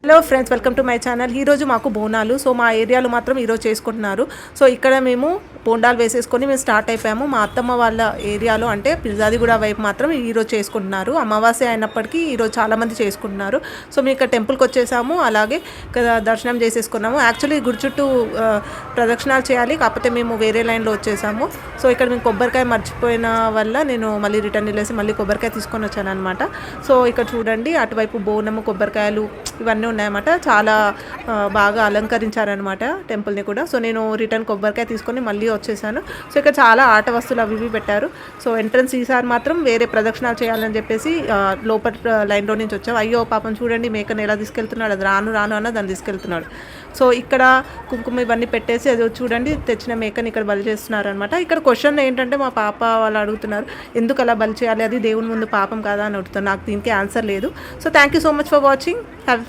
Hello friends, welcome to my channel. ఈరోజు మాకు Bonalu. So మా ఏరియాలో మాత్రం ఈరోజు చేసుకుంటున్నారు. సో ఇక్కడ మేము బోండాలు వేసేసుకొని మేము స్టార్ట్ అయిపోయాము. మా అత్తమ్మ వాళ్ళ ఏరియాలో అంటే పిర్జాదిగూడ వైపు మాత్రం ఈరోజు చేసుకుంటున్నారు. అమావాస్య అయినప్పటికీ ఈరోజు చాలామంది చేసుకుంటున్నారు. సో మేము ఇక్కడ టెంపుల్కి వచ్చేసాము, అలాగే ఇక్కడ దర్శనం చేసేసుకున్నాము. యాక్చువల్లీ గుడి చుట్టూ ప్రదక్షిణాలు చేయాలి, కాకపోతే మేము వేరే లైన్లో వచ్చేసాము. సో ఇక్కడ మేము కొబ్బరికాయ మర్చిపోయిన వల్ల నేను మళ్ళీ రిటర్న్ వెళ్ళేసి మళ్ళీ కొబ్బరికాయ తీసుకొని వచ్చాను అనమాట. సో ఇక్కడ చూడండి, అటువైపు బోనము, కొబ్బరికాయలు ఇవన్నీ ఉన్నాయన్నమాట. చాలా బాగా అలంకరించారనమాట టెంపుల్ని కూడా. సో నేను రిటర్న్ కొబ్బరికాయ తీసుకొని మళ్ళీ వచ్చేసాను. సో ఇక్కడ చాలా ఆట వస్తువులు అవి ఇవి పెట్టారు. సో ఎంట్రన్స్ ఈసారి మాత్రం వేరే ప్రదక్షిణాలు చేయాలని చెప్పేసి లోపల లైన్లో నుంచి వచ్చాము. అయ్యో పాపం చూడండి, మేకను ఎలా తీసుకెళ్తున్నాడు, అది రాను రాను అన్న దాన్ని తీసుకెళ్తున్నాడు. సో ఇక్కడ కుంకుమ ఇవన్నీ పెట్టేసి అది చూడండి, తెచ్చిన మేకని ఇక్కడ బలి చేస్తున్నారు అనమాట. ఇక్కడ క్వశ్చన్ ఏంటంటే మా పాప వాళ్ళు అడుగుతున్నారు, ఎందుకు అలా బలి చేయాలి, అది దేవుని ముందు పాపం కాదా అని అడుగుతున్నారు. నాకు దీనికి ఆన్సర్ లేదు. So thank you so much for watching. Have